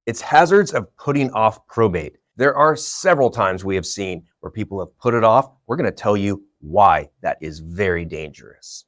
It's hazards of putting off probate. There are several times we have seen where people have put it off. We're going to tell you why that is very dangerous.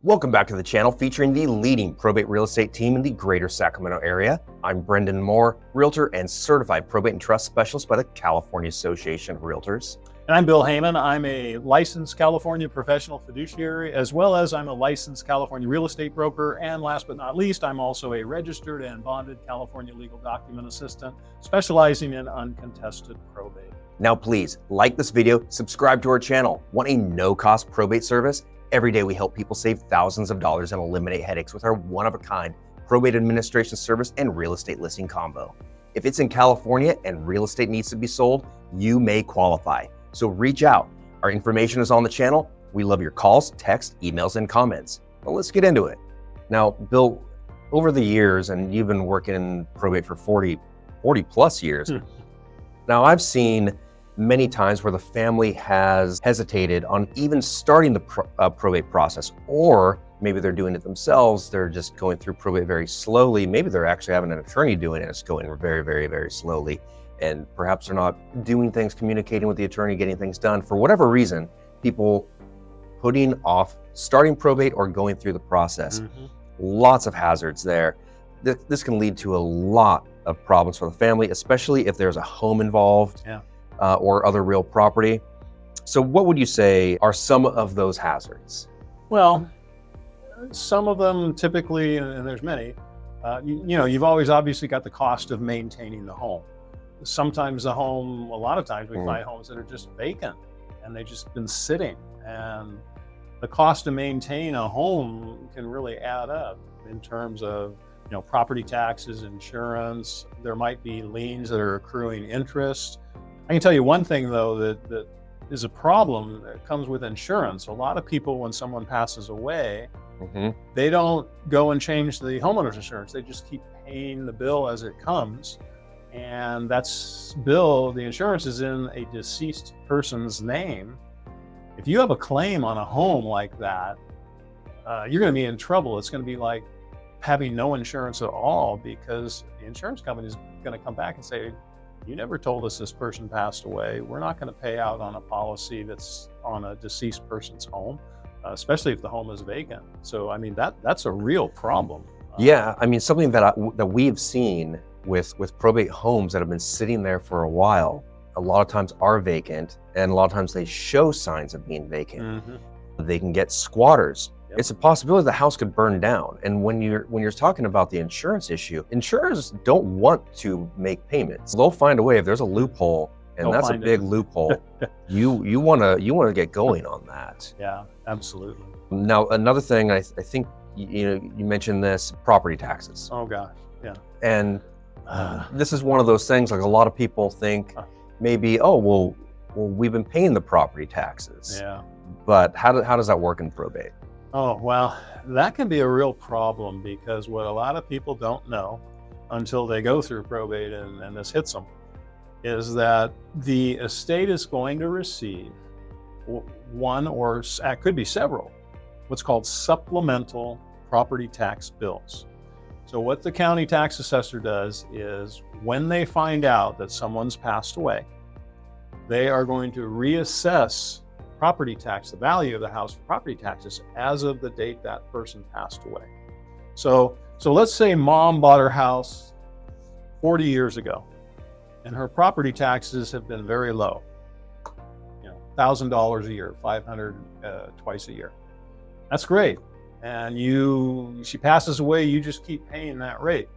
Welcome back to the channel featuring the leading probate real estate team in the greater Sacramento area. I'm Brendan Moore, realtor and certified probate and trust specialist by the California Association of Realtors. And I'm Bill Heyman. I'm a licensed California professional fiduciary, as well as I'm a licensed California real estate broker. And last but not least, I'm also a registered and bonded California legal document assistant, specializing in uncontested probate. Now please like this video, subscribe to our channel. Want a no-cost probate service? Every day we help people save thousands of dollars and eliminate headaches with our one-of-a-kind probate administration service and real estate listing combo. If it's in California and real estate needs to be sold, you may qualify. So reach out. Our information is on the channel. We love your calls, texts, emails, and comments. But let's get into it. Now, Bill, over the years, and you've been working in probate for 40 plus years. Now I've seen many times where the family has hesitated on even starting the probate process, or maybe they're doing it themselves. They're just going through probate very slowly. Maybe they're actually having an attorney doing it. It's going very, very, very slowly. And perhaps they're not doing things, communicating with the attorney, getting things done. For whatever reason, people putting off starting probate or going through the process. Lots of hazards there. This can lead to a lot of problems for the family, especially if there's a home involved. Or other real property. So what would you say are some of those hazards? Well, some of them typically, and there's many, you've always obviously got the cost of maintaining the home. Sometimes the home, a lot of times we find homes that are just vacant and they've just been sitting, and the cost to maintain a home can really add up in terms of property taxes, insurance. There might be liens that are accruing interest. I can tell you one thing though that is a problem that comes with insurance. A lot of people, when someone passes away, they don't go and change the homeowner's insurance. They just keep paying the bill as it comes. And that's the insurance is in a deceased person's name. If you have a claim on a home like that, you're going to be in trouble. It's going to be like having no insurance at all, because the insurance company is going to come back and say, you never told us this person passed away. We're not going to pay out on a policy that's on a deceased person's home, especially if the home is vacant. So, I mean, that's a real problem. Yeah, I mean, something that we've seen with probate homes that have been sitting there for a while, a lot of times are vacant, and a lot of times they show signs of being vacant. They can get squatters. It's a possibility the house could burn down. And when you're talking about the insurance issue, insurers don't want to make payments. They'll find a way. If there's a loophole, and that's a big loophole, you want to get going on that. Yeah, absolutely. Now, another thing, I think you mentioned this, property taxes. Oh gosh, yeah. And this is one of those things, like a lot of people think maybe, oh, well, we've been paying the property taxes. Yeah. But how does that work in probate? Oh, well, that can be a real problem, because what a lot of people don't know until they go through probate and this hits them is that the estate is going to receive one, or it could be several, what's called supplemental property tax bills. So what the county tax assessor does is, when they find out that someone's passed away, they are going to reassess property tax, the value of the house for property taxes, as of the date that person passed away. So let's say mom bought her house 40 years ago, and her property taxes have been very low, $1,000 a year, $500 twice a year. That's great. And she passes away, you just keep paying that rate.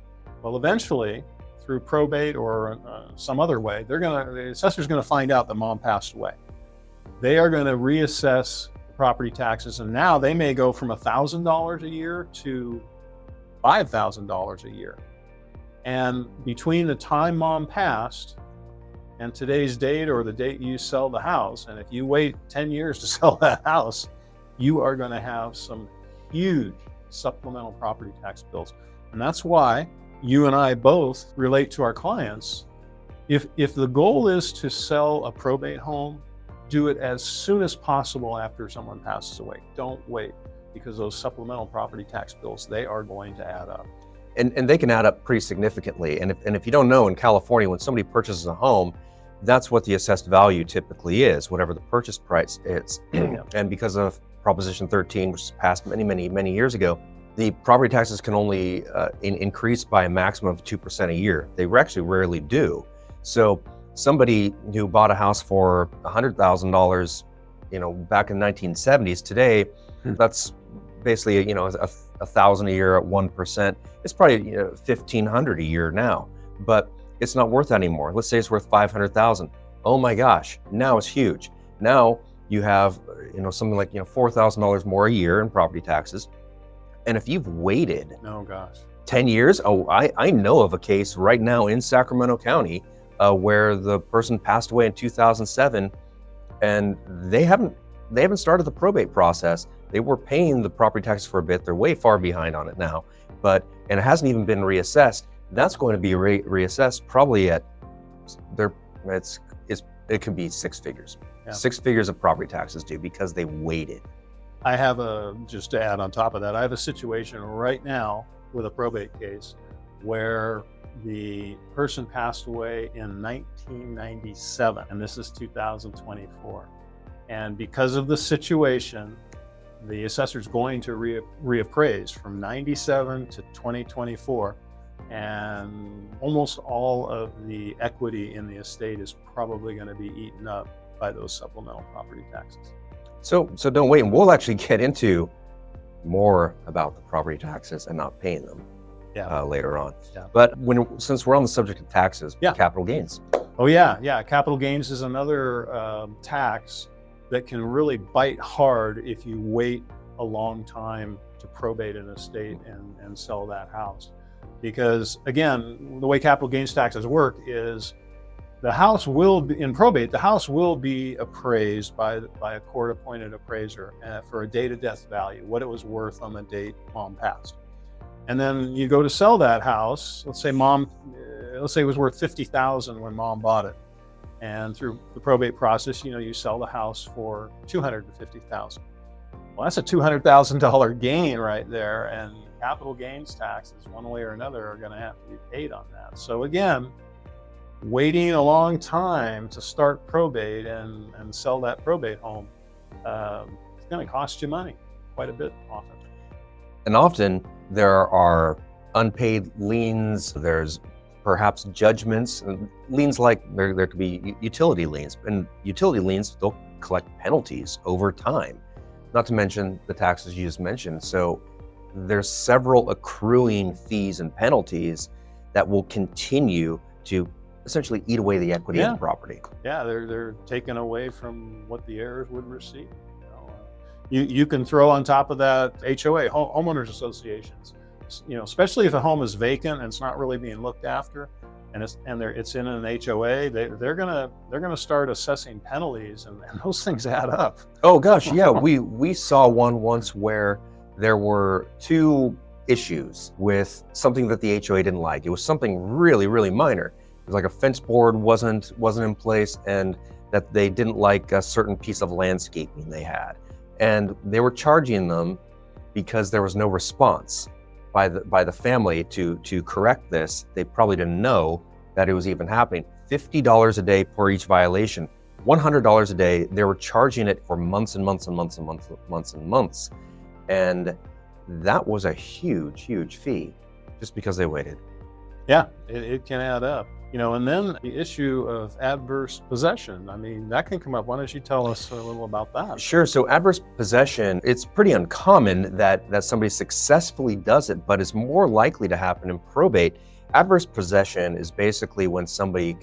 Well, eventually, through probate or some other way, the assessor's going to find out that mom passed away. They are going to reassess the property taxes, and now they may go from $1,000 a year to $5,000 a year. And between the time mom passed and today's date, or the date you sell the house, and if you wait 10 years to sell that house, you are going to have some huge supplemental property tax bills. And that's why you and I both relate to our clients If the goal is to sell a probate home, do it as soon as possible after someone passes away. Don't wait, because those supplemental property tax bills, they are going to add up. And they can add up pretty significantly. And if you don't know, in California, when somebody purchases a home, that's what the assessed value typically is, whatever the purchase price is. And because of Proposition 13, which was passed many years ago, the property taxes can only increase by a maximum of 2% a year. They actually rarely do. So somebody who bought a house for $100,000, back in the 1970s, today, that's basically, $1,000 a year at 1%. It's probably $1,500 a year now, but it's not worth that anymore. Let's say it's worth $500,000. Oh my gosh, now it's huge. Now you have something like $4,000 more a year in property taxes. And if you've waited 10 years, I know of a case right now in Sacramento County where the person passed away in 2007, and they haven't started the probate process. They were paying the property taxes for a bit. They're way far behind on it now, and it hasn't even been reassessed. That's going to be reassessed probably at it could be six figures. Yeah. 6 figures of property taxes due because they waited. I have just to add on top of that, I have a situation right now with a probate case where the person passed away in 1997, and this is 2024. And because of the situation, the assessor's going to reappraise from 97 to 2024, and almost all of the equity in the estate is probably going to be eaten up by those supplemental property taxes. So don't wait, and we'll actually get into more about the property taxes and not paying them later on. Yeah. But since we're on the subject of taxes, capital gains. Oh yeah, capital gains is another tax that can really bite hard if you wait a long time to probate an estate and sell that house. Because again, the way capital gains taxes work is the house will be, in probate, the house will be appraised by a court-appointed appraiser for a date of death value, what it was worth on the date mom passed. And then you go to sell that house. Let's say it was worth $50,000 when mom bought it, and through the probate process, you sell the house for $250,000. Well, that's a $200,000 gain right there, and capital gains taxes, one way or another, are going to have to be paid on that. So again, waiting a long time to start probate and sell that probate home, it's going to cost you money, quite a bit often. And often there are unpaid liens, there's perhaps judgments, and liens like there could be utility liens, and utility liens, they'll collect penalties over time, not to mention the taxes you just mentioned. So there's several accruing fees and penalties that will continue to essentially eat away the equity of the property. Yeah, they're taken away from what the heirs would receive. You can throw on top of that HOA, homeowners associations. Especially if a home is vacant and it's not really being looked after, and it's in an HOA, they're gonna start assessing penalties, and those things add up. Oh gosh, yeah, we saw one once where there were two issues with something that the HOA didn't like. It was something really minor. It was like a fence board wasn't in place, and that they didn't like a certain piece of landscaping they had, and they were charging them because there was no response by the family to correct this. They probably didn't know that it was even happening. $50 a day for each violation, $100 a day. They were charging it for months and months and months and months and months. And that was a huge fee just because they waited. Yeah, it can add up. And then the issue of adverse possession. I mean, that can come up. Why don't you tell us a little about that? Sure. So adverse possession, it's pretty uncommon that somebody successfully does it, but it's more likely to happen in probate. Adverse possession is basically when somebody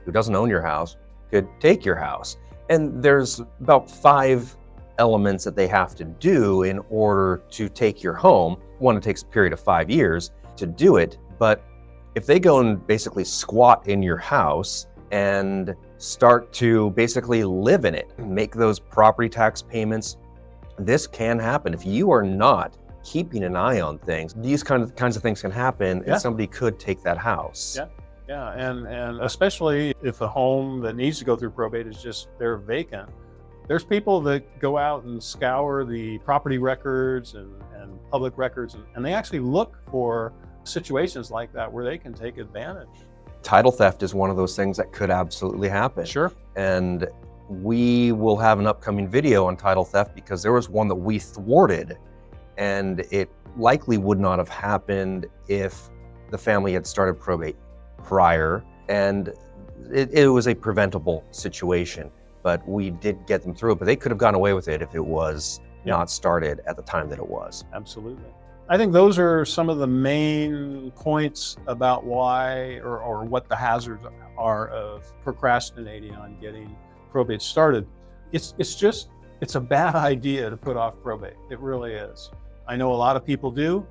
who doesn't own your house, could take your house. And there's about 5 elements that they have to do in order to take your home. One, it takes a period of 5 years to do it, but if they go and basically squat in your house and start to basically live in it, make those property tax payments, this can happen. If you are not keeping an eye on things, these kinds of things can happen, and somebody could take that house. Yeah, and especially if a home that needs to go through probate is just they're vacant. There's people that go out and scour the property records and public records, and they actually look for situations like that where they can take advantage. Title theft is one of those things that could absolutely happen. Sure. And we will have an upcoming video on title theft because there was one that we thwarted, and it likely would not have happened if the family had started probate prior, and it was a preventable situation, but we did get them through it. But they could have gotten away with it if it was not started at the time that it was. Absolutely. I think those are some of the main points about why or what the hazards are of procrastinating on getting probate started. It's a bad idea to put off probate. It really is. I know a lot of people do,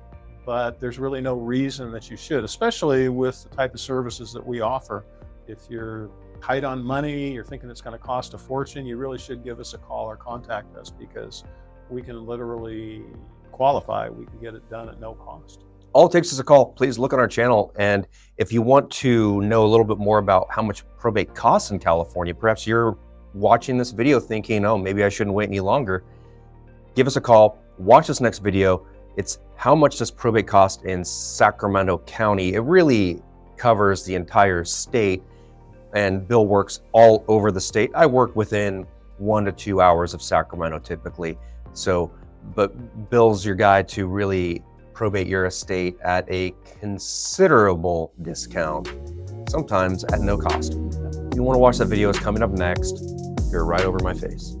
but there's really no reason that you should, especially with the type of services that we offer. If you're tight on money, you're thinking it's going to cost a fortune, you really should give us a call or contact us, because we can literally qualify. We can get it done at no cost. All it takes is a call. Please look on our channel. And if you want to know a little bit more about how much probate costs in California, perhaps you're watching this video thinking, oh, maybe I shouldn't wait any longer. Give us a call. Watch this next video. It's how much does probate cost in Sacramento County. It really covers the entire state, and Bill works all over the state. I work within 1 to 2 hours of Sacramento typically. So, but Bill's your guy to really probate your estate at a considerable discount, sometimes at no cost. If you want to watch that video, it's coming up next. You're right over my face.